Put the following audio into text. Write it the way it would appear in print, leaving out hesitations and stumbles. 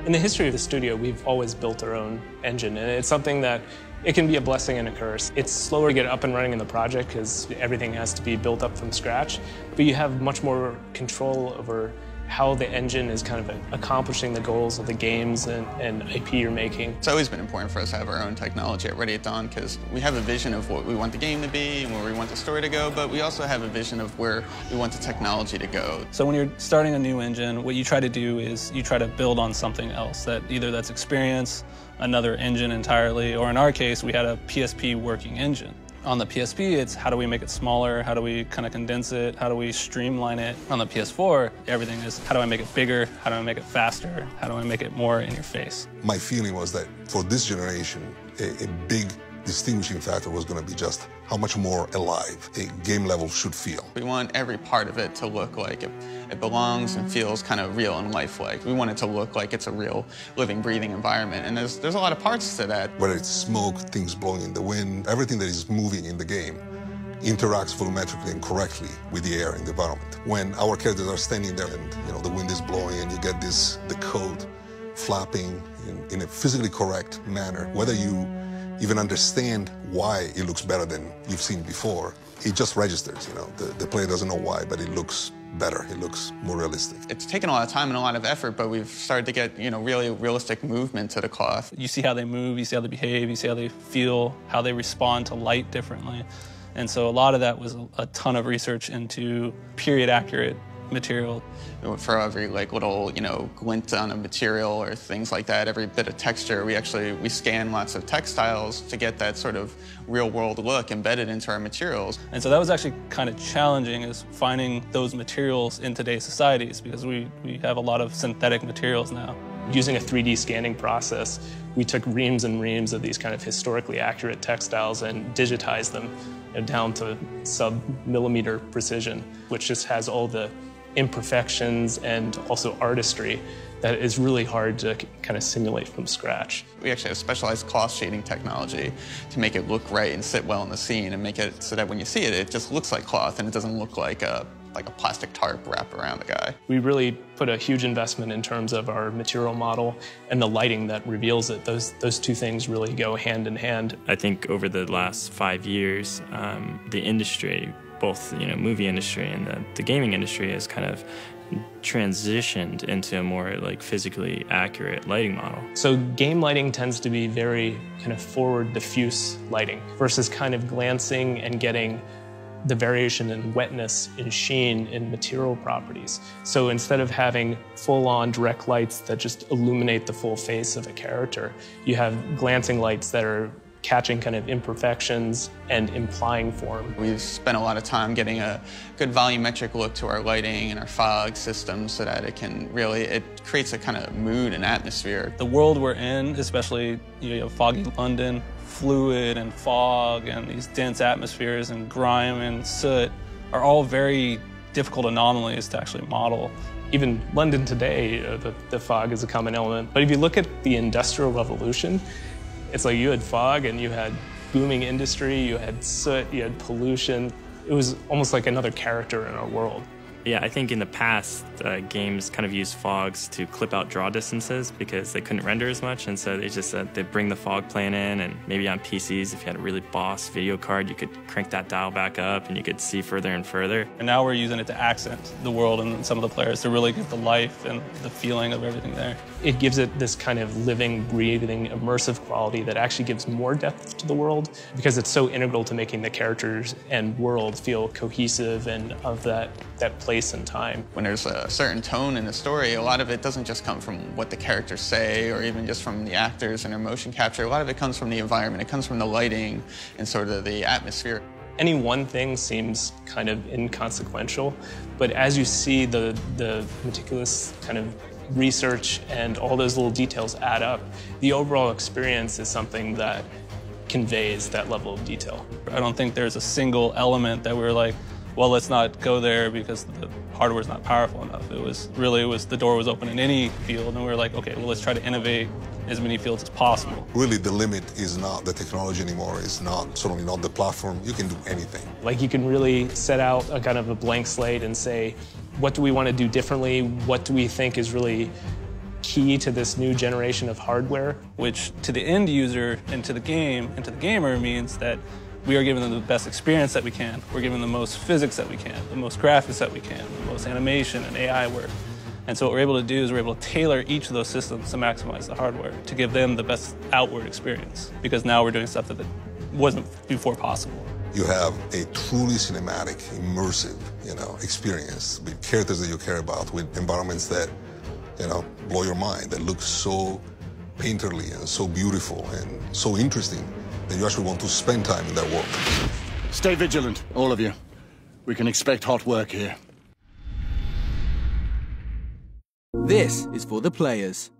In the history of the studio, we've always built our own engine, and it's something that it can be a blessing and a curse. It's slower to get up and running in the project because everything has to be built up from scratch, but you have much more control over how the engine is kind of accomplishing the goals of the games and IP you're making. It's always been important for us to have our own technology at Ready at Dawn because we have a vision of what we want the game to be and where we want the story to go, but we also have a vision of where we want the technology to go. So when you're starting a new engine, what you try to do is you try to build on something else, that either that's experience, another engine entirely, or in our case, we had a PSP working engine. On the PSP, it's how do we make it smaller, how do we kind of condense it, how do we streamline it. On the PS4, everything is how do I make it bigger, how do I make it faster, how do I make it more in your face. My feeling was that for this generation, a big distinguishing factor was going to be just how much more alive a game level should feel. We want every part of it to look like it belongs and feels kind of real and lifelike. We want it to look like it's a real living, breathing environment, and there's a lot of parts to that. Whether it's smoke, things blowing in the wind, everything that is moving in the game interacts volumetrically and correctly with the air in the environment. When our characters are standing there and the wind is blowing and you get the coat flapping in a physically correct manner, whether you even understand why it looks better than you've seen before, it just registers, The player doesn't know why, but it looks better. It looks more realistic. It's taken a lot of time and a lot of effort, but we've started to get, really realistic movement to the cloth. You see how they move, you see how they behave, you see how they feel, how they respond to light differently. And so a lot of that was a ton of research into period-accurate material. For every little glint on a material or things like that, every bit of texture, we scan lots of textiles to get that sort of real-world look embedded into our materials. And so that was actually kind of challenging, is finding those materials in today's societies, because we have a lot of synthetic materials now. Using a 3D scanning process, we took reams and reams of these kind of historically accurate textiles and digitized them down to sub-millimeter precision, which just has all the imperfections and also artistry that is really hard to kind of simulate from scratch. We actually have specialized cloth shading technology to make it look right and sit well in the scene and make it so that when you see it, it just looks like cloth and it doesn't look like a plastic tarp wrapped around the guy. We really put a huge investment in terms of our material model and the lighting that reveals it. Those two things really go hand in hand. I think over the last 5 years, the industry, both movie industry and the gaming industry, has kind of transitioned into a more physically accurate lighting model. So game lighting tends to be very kind of forward diffuse lighting versus kind of glancing and getting the variation in wetness, in sheen, in material properties. So instead of having full-on direct lights that just illuminate the full face of a character, you have glancing lights that are catching kind of imperfections and implying form. We've spent a lot of time getting a good volumetric look to our lighting and our fog system so that it creates a kind of mood and atmosphere. The world we're in, especially you have foggy London, fluid and fog and these dense atmospheres and grime and soot are all very difficult anomalies to actually model. Even London today, the fog is a common element. But if you look at the Industrial Revolution, it's like you had fog and you had booming industry, you had soot, you had pollution. It was almost like another character in our world. Yeah, I think in the past, games kind of used fogs to clip out draw distances because they couldn't render as much, and so they bring the fog plane in, and maybe on PCs, if you had a really boss video card, you could crank that dial back up and you could see further and further. And now we're using it to accent the world and some of the players to really get the life and the feeling of everything there. It gives it this kind of living, breathing, immersive quality that actually gives more depth to the world because it's so integral to making the characters and world feel cohesive and of that place and time. When there's a certain tone in the story, a lot of it doesn't just come from what the characters say or even just from the actors and their motion capture. A lot of it comes from the environment. It comes from the lighting and sort of the atmosphere. Any one thing seems kind of inconsequential, but as you see the meticulous kind of research and all those little details add up, the overall experience is something that conveys that level of detail. I don't think there's a single element that we're like, well, let's not go there because the hardware's not powerful enough. It was the door was open in any field, and we were like, okay, well, let's try to innovate as many fields as possible. Really, the limit is not the technology anymore. It's certainly not the platform. You can do anything. You can really set out a kind of a blank slate and say, what do we want to do differently? What do we think is really key to this new generation of hardware. Which to the end user and to the game and to the gamer means that we are giving them the best experience that we can. We're giving them the most physics that we can, the most graphics that we can, the most animation and AI work. And so what we're able to do is we're able to tailor each of those systems to maximize the hardware, to give them the best outward experience. Because now we're doing stuff that wasn't before possible. You have a truly cinematic, immersive, experience with characters that you care about, with environments that, blow your mind, that look so painterly and so beautiful and so interesting that you actually want to spend time in that world. Stay vigilant, all of you. We can expect hot work here. This is for the players.